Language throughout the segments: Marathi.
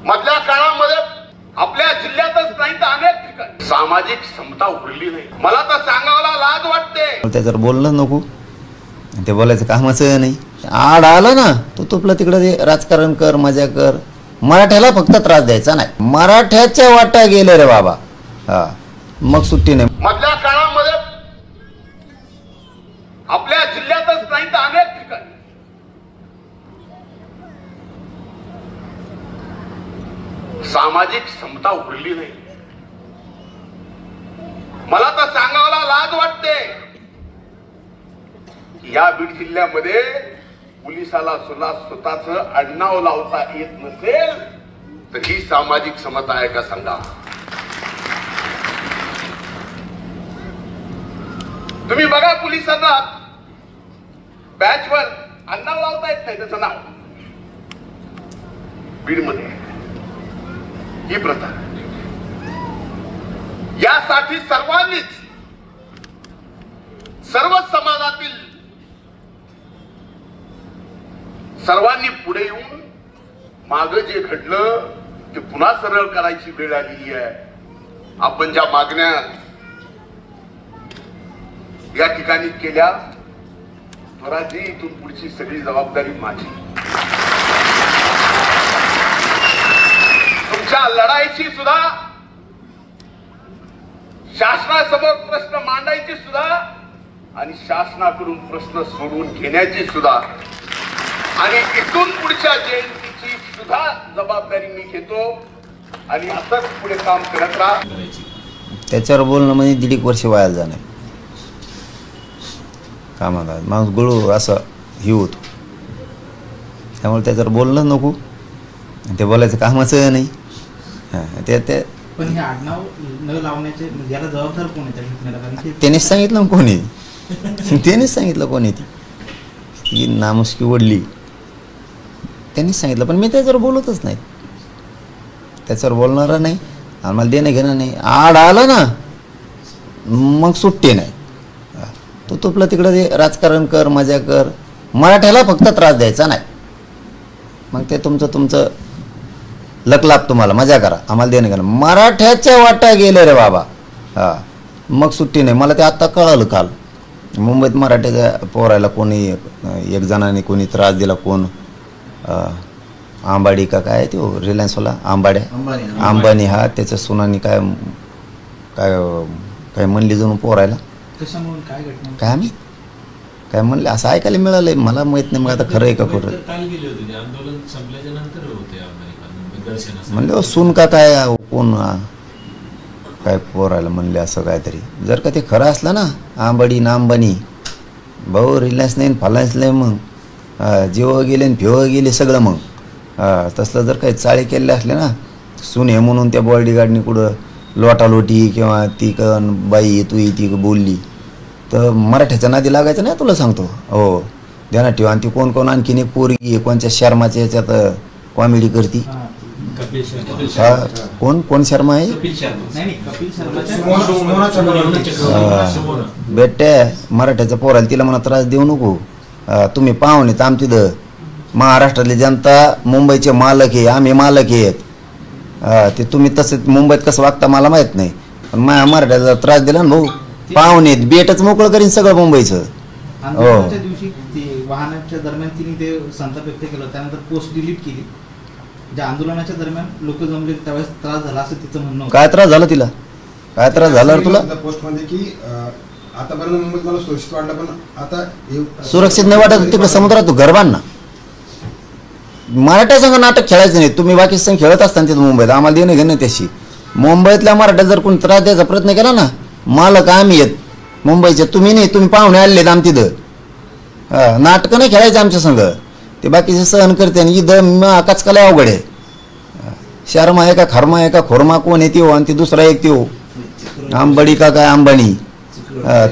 मधल्या काळामध्ये आपल्या जिल्ह्यातच नाही तर अनेक ठिकाणी सामाजिक समता उरली नाही. मला तर सांगायला लाज वाटते. त्याच्यावर बोलणं नको, ते बोलायचं कामच नाही. आड आलं ना तो तुपलं तिकडं ते राजकारण कर, मजा कर. मराठ्याला फक्त त्रास द्यायचा नाही. मराठ्याच्या वाटा गेले रे बाबा. हा मग सुट्टी नाही. मधल्या काळामध्ये आपल्या जिल्ह्यातच नाही तर अनेक ठिकाणी सामाजिक समता उरली नाही. मला तर सांगायला लाज वाटते. या बीड जिल्ह्यामध्ये पोलिसाला सुद्धा स्वतःच आडनाव लावता येत नसेल तर ही सामाजिक समता आहे का सांगा. तुम्ही बघा पोलिसांना बॅचवर आडनाव लावता येत नाही त्याचं नाव. बीडमध्ये ही प्रथा. यासाठी सर्वांनीच, सर्व समाजातील सर्वांनी पुढे येऊन मागे जे घडलं ते पुन्हा सरळ करायची वेळ आलेली आहे. आपण ज्या मागण्या या ठिकाणी केल्या, स्वराजी इथून पुढची सगळी जबाबदारी माझी. तुमच्या लढाईची सुद्धा, शासनासमोर प्रश्न मांडायचे सुद्धा आणि शासनाकडून प्रश्न सोडवून घेण्याची सुद्धा आणि इथून पुढच्या जयंतीची सुद्धा जबाबदारी मी घेतो आणि असंच पुढे काम करत राहा. त्याच्यावर बोलणं म्हणजे 1.5 वर्ष वाया जाणार कामाला. माणूस गुळू असं हे होतो. त्यामुळे त्याच्यावर बोलणं नको, ते बोलायचं कामच नाही. ते पण हे आडनाव न लावण्याचे याला जबाबदार कोण आहे त्या घटनेला? कारण त्यानेच सांगितलं ना कोणी. त्यानेच सांगितलं कोणी ती नामुष्की ओढली, त्यांनीच सांगितलं. पण मी त्याच्यावर बोलतच नाही, त्याच्यावर बोलणार नाही. आम्हाला देणं घेणं नाही. आड आलं ना मग सुट्टी नाही. तो तुपलं तिकडं ते राजकारण कर, मजा कर. मराठ्याला फक्त त्रास द्यायचा नाही. मग ते तुमचं लकलाप, तुम्हाला मजा करा, आम्हाला देणं घेणं. मराठ्याच्या वाटा गेले रे बाबा. हा मग सुट्टी नाही. मला ते आत्ता कळालं काल. मुंबईत मराठ्याच्या पोरायला कोणी एक जणाने कोणी त्रास दिला. कोण आंबाडी का काय तो रिलायन्सवाला अंबानी. हा त्याच्या सुनानी काय काय म्हणली जाऊन पोरायला काय मी काय म्हणले असं ऐकायला मिळालंय. मला माहित नाही मग आता खरं आहे का खोटं. म्हणले सून का काय कोण काय पोरायला म्हणले असं काहीतरी. जर का ते खरं असलं ना आंबाडी ना अंबानी भाऊ, रिलायन्स नाही फालायन्स नाही, मग जिओ गेले फिओ गेले सगळं. मग तसलं जर काही चाळे केलेले असले ना सून हे म्हणून त्या बॉडीगार्डनी कुठं लोटालोटी किंवा ती बाई तू ती बोलली तर मराठ्याच्या नादी लागायचं नाही. तुला सांगतो हो, ध्यानात ठेवा. आणि ती कोण कोण आणखीन एक पोरगी कोणच्या शर्माच्या याच्यात कॉमेडी करती. कोण कोण शर्मा आहे बेटे मराठ्याच्या पोराला तिला म्हणा त्रास देऊ नको. तुम्ही पाहुणे तर आमची महाराष्ट्रातली जनता मुंबईचे मालक आहे, आम्ही मालक आहेत. ते तुम्ही तसं मुंबईत कसं वागता मला माहित नाही. पण मराठ्याचा त्रास दिला ना भाऊ, पाहुणे बेटच मोकळं करीन सगळं मुंबईचं. हो वाहनाच्या दरम्यान तिने ते संताप व्यक्त केलं, त्यानंतर पोस्ट डिलीट केली. ज्या आंदोलनाच्या दरम्यान लोक जमले त्यावेळेस त्रास झाला असं तिचं म्हणणं. काय त्रास झाला तिला? काय त्रास झाला तुला? पोस्ट मध्ये की आतापर्यंत मुंबईत मला सुरक्षित वाटलं, पण आता सुरक्षित नाही वाटत. तिकडे समुद्रात तू घर बांध ना. मराठ्या संघ नाटक खेळायचं नाही. तुम्ही बाकी संघ खेळत असताना तिथं मुंबईत आम्हाला देणं घेणं त्याशी. मुंबईतल्या मराठ्या जर कोणी त्रास द्यायचा प्रयत्न केला ना, मालक आम्ही आहेत मुंबईचे, तुम्ही नाही. तुम्ही पाहुणे आलेत आम तिथं. नाटकं नाही खेळायचं आमच्या संघ. ते बाकीचे सहन करते. आणि इथं कचकाला अवघड आहे. शर्मा आहे का खर्मा आहे का खोरमा कोण आहे हो, आणि ते दुसरा एक ते आंबाडी का काय अंबानी.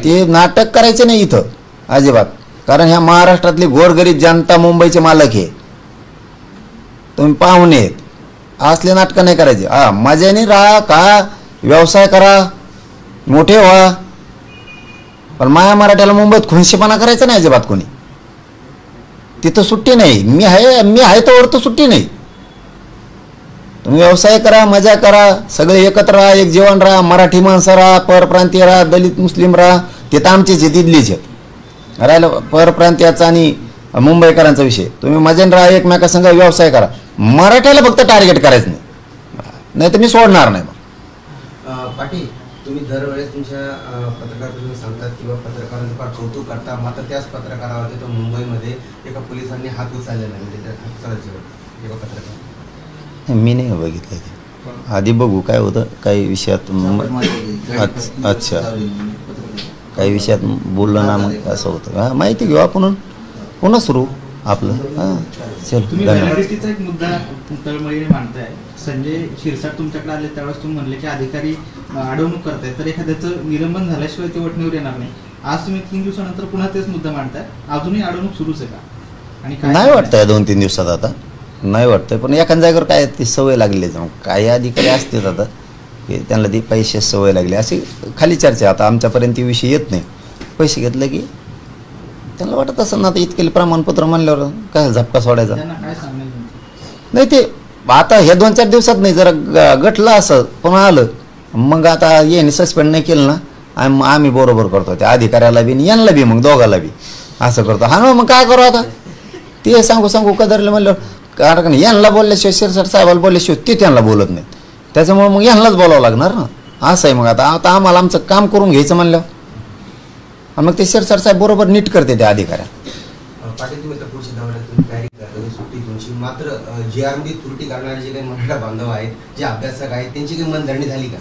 ते नाटक करायचं नाही इथं अजिबात. कारण ह्या महाराष्ट्रातली गोरगरीब जनता मुंबईचे मालक आहे. तुम्ही पाहुणे आहेत, असले नाटकं नाही करायचे. मजाने राहा का व्यवसाय करा, मोठे व्हा. पण माया मराठ्याला मुंबईत खुनशीपणा करायचा नाही अजिबात कोणी. तिथं सुट्टी नाही. मी आहे तोवर तर सुट्टी नाही. तुम्ही व्यवसाय करा, मजा करा, सगळे एकत्र राहा, एक जीवन राहा, मराठी माणसं राहा, परप्रांतीय राहा, दलित मुस्लिम राहा, ते तर आमचेच आहेत, इथलीच आहेत. राहिलं परप्रांतीयाचा आणि मुंबईकरांचा विषय, तुम्ही मजेन राहा, एकमेकासंग व्यवसाय करा, मराठ्याला फक्त टार्गेट करायचं नाही तर मी सोडणार नाही. पाटील, तुम्ही दरवेळेस तुमच्या पत्रकारांना सांगतात किंवा पत्रकारांचं फार कौतुक करता, मात्र त्याच पत्रकारावरती तो मुंबईमध्ये एका पोलिसांनी हात उचललेला म्हणजे त्या हात उचलायचे एका पत्रकार. मी नाही बघितलं ते, आधी बघू काय होतं, काही विषयात अच्छा काही विषयात बोललं ना मग असं होतं. हां, माहिती घेऊ आपण, पुन्हा सुरू आपलं. हां, चल, तुम्ही धन्यवाद. व्हॅलिडिटीचा एक मुद्दा तळमळीने मांडताय. संजय शिरसाट तुमच्याकडे आले त्यावेळेस तुम्ही म्हणले की अधिकारी अडवणूक करतायत, तर एखाद्याचं निलंबन झाल्याशिवाय ते वटणीवर येणार नाही. आज तुम्ही 3 दिवसानंतर पुन्हा तेच मुद्दा मांडताय, अजूनही अडवणूक सुरूच आहे का? आणि काय नाही वाटतंय 2-3 दिवसात आता नाही वाटतंय, पण एखाद्या जागेवर काय ती सवय लागली जाऊन काही अधिकारी असतात आता की त्यांना ती पैसे सवय लागली अशी खाली चर्चा. आता आमच्यापर्यंत विषय येत नाही. पैसे घेतले की त्यांना वाटत असं ना, आता इतके प्रमाणपत्र म्हणल्यावर काय झपका सोडायचा त्यांना काय सांगेल नाही. ते आता हे 2-4 दिवसात नाही, जरा गटलं असं पुन्हा आलं मग आता येणे सस्पेंड नाही केलं ना, आम्ही बरोबर करतो त्या अधिकाऱ्याला बी आणि यांना बी, मग दोघाला बी असं करतो. हा ना, मग काय करू आता, ते सांगू कदरलं म्हणल्यावर कारण यांना बोलल्याशिवाय शिरसाट साहेबाला बोलल्याशिवाय ते त्यांना बोलत नाहीत, त्याच्यामुळे मग यांनाच बोलावं लागणार ना. असं आहे. मग आता आम्हाला आमचं काम करून घ्यायचं म्हणलं आणि मग ते शिरसाट साहेब बरोबर नीट करते त्या अधिकाऱ्या. पाटील, तुम्ही तर पुढच्या दौऱ्यात तयारी करता सुट्टी तुमची, मात्र GR त्रुटी करणारे जे काही मराठा बांधव आहेत, जे अभ्यासक आहेत, त्यांची काही मनधरणी झाली का?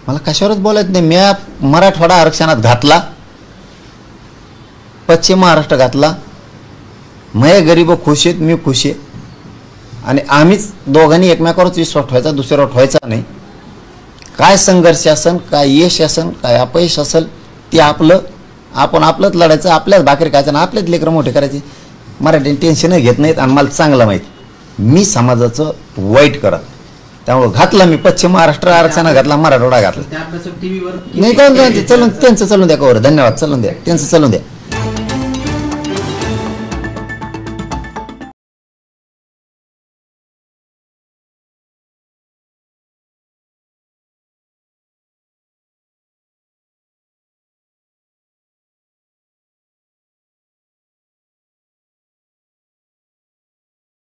मला कशावरच बोलायचं नाही. मी मराठवाडा आरक्षणात घातला, पश्चिम महाराष्ट्र घातला, मय गरीब खुश आहेत, मी खुश आहे आणि आम्हीच दोघांनी एकमेकावरच विश्वास ठेवायचा, दुसऱ्यावर ठेवायचा नाही. काय संघर्ष असेल, काय यश असेल, काय अपयश असेल ते आपण आपलंच लढायचं, आपल्याच भाकरी खायचं आणि आपल्याच लेकरं मोठे करायचे. मराठी टेन्शनही घेत नाहीत आणि मला चांगलं माहिती मी समाजाचं वाईट करत, त्यामुळं घातला मी पश्चिम महाराष्ट्र आरक्षणात घातला, मराठवाडा घातला. त्या अभ्यासक टीव्हीवर नाही काय चलून त्यांचं चालून द्या कवर, धन्यवाद, चालून द्या त्यांचं चालून द्या.